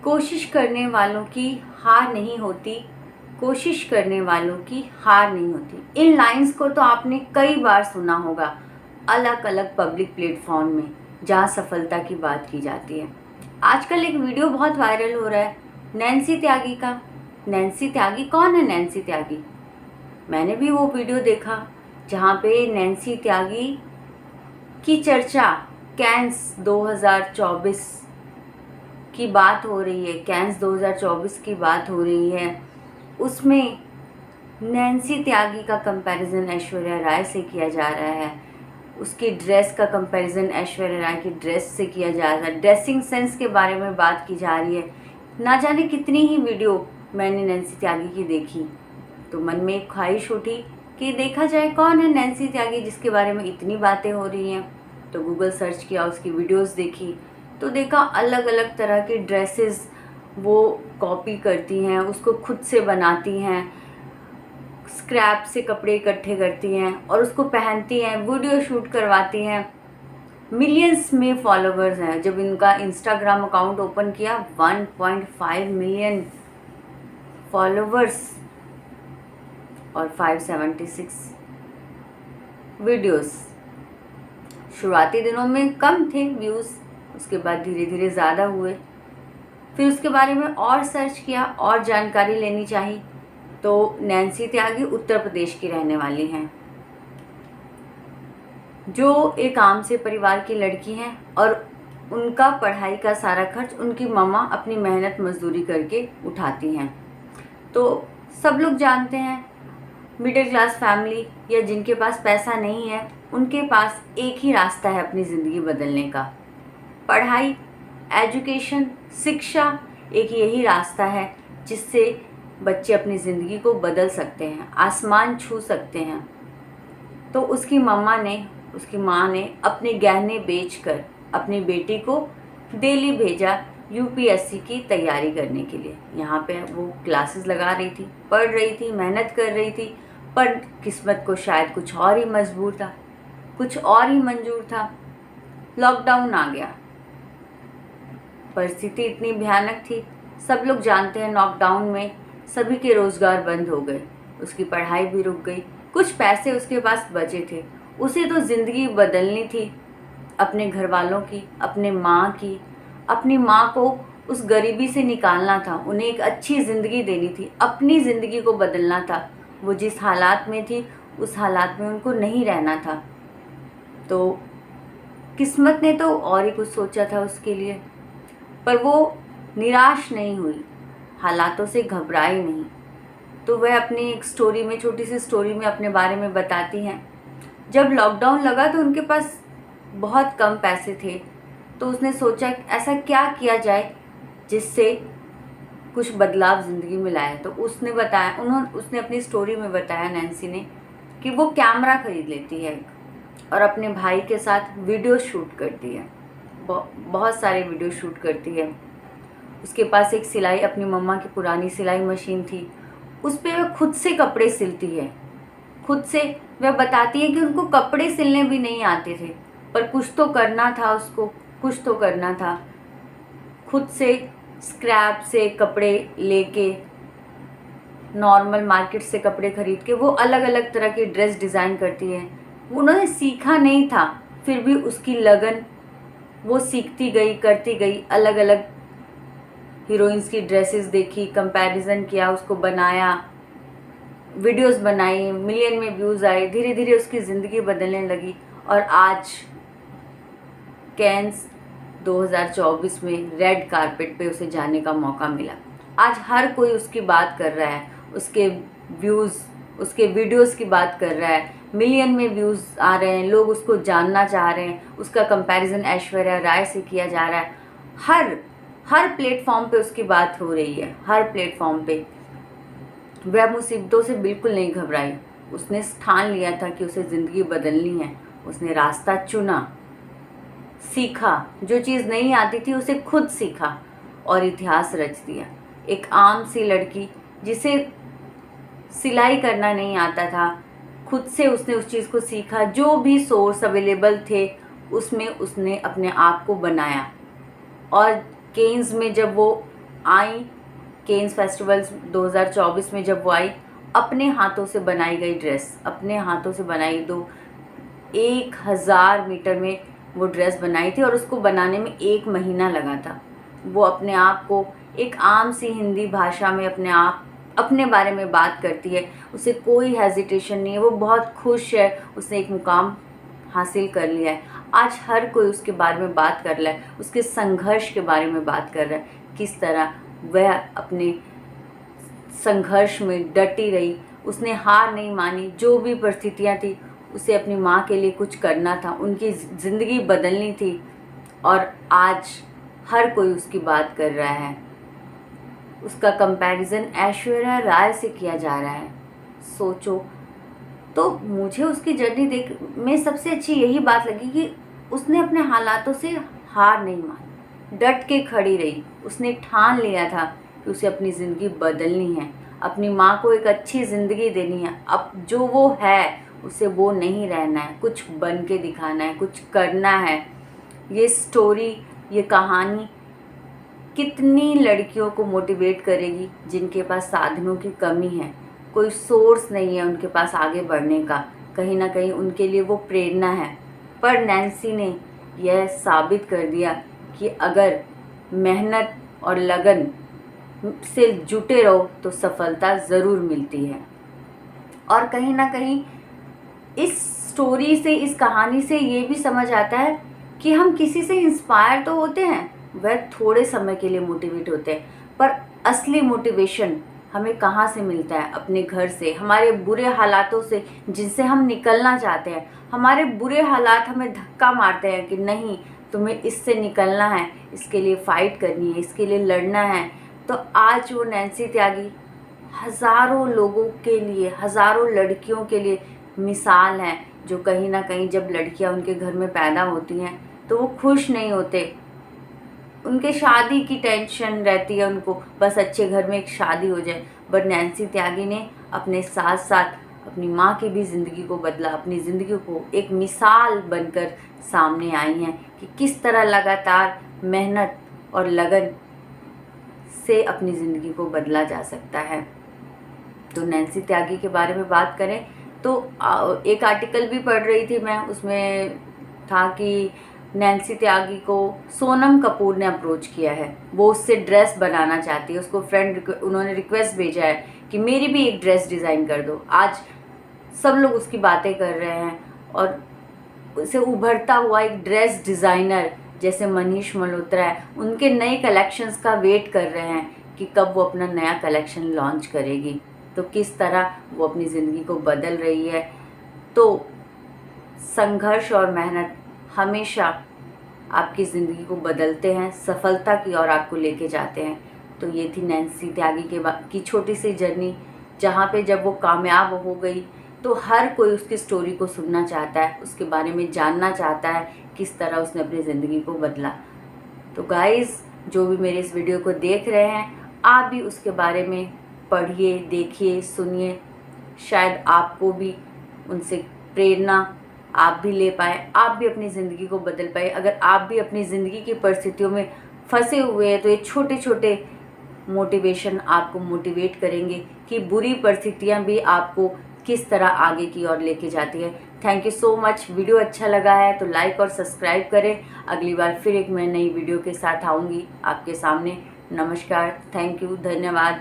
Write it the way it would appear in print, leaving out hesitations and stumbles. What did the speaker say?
कोशिश करने वालों की हार नहीं होती, कोशिश करने वालों की हार नहीं होती। इन लाइंस को तो आपने कई बार सुना होगा अलग अलग पब्लिक प्लेटफॉर्म में जहाँ सफलता की बात की जाती है। आजकल एक वीडियो बहुत वायरल हो रहा है नैन्सी त्यागी का। नैन्सी त्यागी कौन है? नैन्सी त्यागी, मैंने भी वो वीडियो देखा जहाँ पे नैन्सी त्यागी की चर्चा कैंस 2024 की बात हो रही है। कैंस 2024 की बात हो रही है, उसमें नैन्सी त्यागी का कंपैरिजन ऐश्वर्या राय से किया जा रहा है। उसकी ड्रेस का कंपैरिजन ऐश्वर्या राय की ड्रेस से किया जा रहा है। ड्रेसिंग सेंस के बारे में बात की जा रही है। ना जाने कितनी ही वीडियो मैंने नैन्सी त्यागी की देखी तो मन में एक ख्वाहिश उठी कि देखा जाए कौन है नैन्सी त्यागी जिसके बारे में इतनी बातें हो रही हैं। तो गूगल सर्च किया, उसकी वीडियोस देखी तो देखा अलग अलग तरह की ड्रेसेस वो कॉपी करती हैं, उसको खुद से बनाती हैं, स्क्रैप से कपड़े इकट्ठे करती हैं और उसको पहनती हैं, वीडियो शूट करवाती हैं। मिलियंस में फॉलोवर्स हैं। जब इनका इंस्टाग्राम अकाउंट ओपन किया 1.5 मिलियन फॉलोवर्स और 576 वीडियोस। शुरुआती दिनों में कम थे व्यूज़, उसके बाद धीरे धीरे ज़्यादा हुए। फिर उसके बारे में और सर्च किया और जानकारी लेनी चाहिए तो नैन्सी त्यागी उत्तर प्रदेश की रहने वाली हैं, जो एक आम से परिवार की लड़की हैं और उनका पढ़ाई का सारा खर्च उनकी मम्मा अपनी मेहनत मजदूरी करके उठाती हैं। तो सब लोग जानते हैं मिडिल क्लास फैमिली या जिनके पास पैसा नहीं है उनके पास एक ही रास्ता है अपनी ज़िंदगी बदलने का, पढ़ाई, एजुकेशन, शिक्षा। एक यही रास्ता है जिससे बच्चे अपनी ज़िंदगी को बदल सकते हैं, आसमान छू सकते हैं। तो उसकी माँ ने अपने गहने बेचकर अपनी बेटी को दिल्ली भेजा यूपीएससी की तैयारी करने के लिए। यहाँ पे वो क्लासेस लगा रही थी, पढ़ रही थी, मेहनत कर रही थी, पर किस्मत को शायद कुछ और ही मजबूर था, कुछ और ही मंजूर था। लॉकडाउन आ गया, परिस्थिति इतनी भयानक थी। सब लोग जानते हैं लॉकडाउन में सभी के रोज़गार बंद हो गए, उसकी पढ़ाई भी रुक गई। कुछ पैसे उसके पास बचे थे, उसे तो ज़िंदगी बदलनी थी अपने घर वालों की, अपनी माँ को उस गरीबी से निकालना था, उन्हें एक अच्छी ज़िंदगी देनी थी, अपनी ज़िंदगी को बदलना था। वो जिस हालात में थी उस हालात में उनको नहीं रहना था। तो किस्मत ने तो और ही कुछ सोचा था उसके लिए, पर वो निराश नहीं हुई, हालातों से घबराई नहीं। तो वह अपनी एक स्टोरी में, छोटी सी स्टोरी में अपने बारे में बताती हैं। जब लॉकडाउन लगा तो उनके पास बहुत कम पैसे थे, तो उसने सोचा ऐसा क्या किया जाए जिससे कुछ बदलाव ज़िंदगी में लाए। तो उसने अपनी स्टोरी में बताया नैन्सी ने कि वो कैमरा ख़रीद लेती है और अपने भाई के साथ वीडियो शूट करती है, बहुत सारे वीडियो शूट करती है। उसके पास एक अपनी मम्मा की पुरानी सिलाई मशीन थी, उस पर वह खुद से कपड़े सिलती है। खुद से वह बताती है कि उनको कपड़े सिलने भी नहीं आते थे, पर कुछ तो करना था उसको, कुछ तो करना था। खुद से स्क्रैप से कपड़े लेके, नॉर्मल मार्केट से कपड़े खरीद के वो अलग अलग तरह की ड्रेस डिज़ाइन करती है। उन्होंने सीखा नहीं था, फिर भी उसकी लगन, वो सीखती गई, करती गई। अलग अलग हीरोइंस की ड्रेसेस देखी, कंपैरिजन किया, उसको बनाया, वीडियोस बनाई, मिलियन में व्यूज़ आए, धीरे धीरे उसकी ज़िंदगी बदलने लगी। और आज कैंस 2024 में रेड कारपेट पे उसे जाने का मौका मिला। आज हर कोई उसकी बात कर रहा है, उसके व्यूज़, उसके वीडियोस की बात कर रहा है, मिलियन में व्यूज़ आ रहे हैं, लोग उसको जानना चाह रहे हैं। उसका कंपैरिजन ऐश्वर्या राय से किया जा रहा है। हर प्लेटफॉर्म पे उसकी बात हो रही है, हर प्लेटफॉर्म पे। वह मुसीबतों से बिल्कुल नहीं घबराई। उसने ठान लिया था कि उसे ज़िंदगी बदलनी है। उसने रास्ता चुना, सीखा, जो चीज़ नहीं आती थी उसे खुद सीखा और इतिहास रच दिया। एक आम सी लड़की जिसे सिलाई करना नहीं आता था, खुद से उसने उस चीज़ को सीखा। जो भी सोर्स अवेलेबल थे उसमें उसने अपने आप को बनाया। और केन्स में जब वो आई केन्स फेस्टिवल 2024 में जब वो आई, अपने हाथों से बनाई गई ड्रेस, अपने हाथों से बनाई 1000 मीटर में वो ड्रेस बनाई थी और उसको बनाने में 1 महीना लगा था। वो अपने आप को एक आम सी हिंदी भाषा में अपने बारे में बात करती है, उसे कोई हेजिटेशन नहीं है, वो बहुत खुश है, उसने एक मुकाम हासिल कर लिया है। आज हर कोई उसके बारे में बात कर रहा है, उसके संघर्ष के बारे में बात कर रहा है, किस तरह वह अपने संघर्ष में डटी रही, उसने हार नहीं मानी। जो भी परिस्थितियाँ थी, उसे अपनी माँ के लिए कुछ करना था, उनकी ज़िंदगी बदलनी थी और आज हर कोई उसकी बात कर रहा है। उसका कंपैरिजन ऐश्वर्या राय से किया जा रहा है। सोचो, तो मुझे उसकी जर्नी देख में सबसे अच्छी यही बात लगी कि उसने अपने हालातों से हार नहीं मानी, डट के खड़ी रही। उसने ठान लिया था कि उसे अपनी ज़िंदगी बदलनी है, अपनी माँ को एक अच्छी ज़िंदगी देनी है। अब जो वो है उसे वो नहीं रहना है, कुछ बन के दिखाना है, कुछ करना है। ये स्टोरी, ये कहानी कितनी लड़कियों को मोटिवेट करेगी जिनके पास साधनों की कमी है, कोई सोर्स नहीं है उनके पास आगे बढ़ने का। कहीं ना कहीं उनके लिए वो प्रेरणा है। पर नैन्सी ने यह साबित कर दिया कि अगर मेहनत और लगन से जुटे रहो तो सफलता ज़रूर मिलती है। और कहीं ना कहीं इस स्टोरी से, इस कहानी से ये भी समझ आता है कि हम किसी से इंस्पायर तो होते हैं, वह थोड़े समय के लिए मोटिवेट होते हैं, पर असली मोटिवेशन हमें कहाँ से मिलता है? अपने घर से, हमारे बुरे हालातों से जिनसे हम निकलना चाहते हैं। हमारे बुरे हालात हमें धक्का मारते हैं कि नहीं, तुम्हें इससे निकलना है, इसके लिए फ़ाइट करनी है, इसके लिए लड़ना है। तो आज वो नैन्सी त्यागी हज़ारों लोगों के लिए, हज़ारों लड़कियों के लिए मिसाल है, जो कहीं ना कहीं जब लड़कियां उनके घर में पैदा होती हैं तो वो खुश नहीं होते, उनके शादी की टेंशन रहती है उनको, बस अच्छे घर में एक शादी हो जाए। बट नैन्सी त्यागी ने अपने साथ साथ अपनी माँ की भी ज़िंदगी को बदला, अपनी ज़िंदगी को एक मिसाल बनकर सामने आई हैं कि किस तरह लगातार मेहनत और लगन से अपनी ज़िंदगी को बदला जा सकता है। तो नैन्सी त्यागी के बारे में बात करें तो एक आर्टिकल भी पढ़ रही थी मैं, उसमें था कि नैन्सी त्यागी को सोनम कपूर ने अप्रोच किया है, वो उससे ड्रेस बनाना चाहती है। उसको उन्होंने रिक्वेस्ट भेजा है कि मेरी भी एक ड्रेस डिज़ाइन कर दो। आज सब लोग उसकी बातें कर रहे हैं और उसे उभरता हुआ एक ड्रेस डिज़ाइनर जैसे मनीष मल्होत्रा है, उनके नए कलेक्शंस का वेट कर रहे हैं कि कब वो अपना नया कलेक्शन लॉन्च करेगी। तो किस तरह वो अपनी ज़िंदगी को बदल रही है। तो संघर्ष और मेहनत हमेशा आपकी ज़िंदगी को बदलते हैं, सफलता की ओर आपको लेके जाते हैं। तो ये थी नैन्सी त्यागी की छोटी सी जर्नी, जहाँ पे जब वो कामयाब हो गई तो हर कोई उसकी स्टोरी को सुनना चाहता है, उसके बारे में जानना चाहता है, किस तरह उसने अपनी ज़िंदगी को बदला। तो गाइज़, जो भी मेरे इस वीडियो को देख रहे हैं, आप भी उसके बारे में पढ़िए, देखिए, सुनिए। शायद आपको भी उनसे प्रेरणा आप भी ले पाए, आप भी अपनी ज़िंदगी को बदल पाए। अगर आप भी अपनी ज़िंदगी की परिस्थितियों में फंसे हुए हैं तो ये छोटे छोटे मोटिवेशन आपको मोटिवेट करेंगे कि बुरी परिस्थितियां भी आपको किस तरह आगे की ओर लेके जाती है। Thank you so much. Video अच्छा लगा है तो लाइक और सब्सक्राइब करें। अगली बार फिर एक मैं नई वीडियो के साथ आऊँगी आपके सामने। नमस्कार, थैंक यू, धन्यवाद।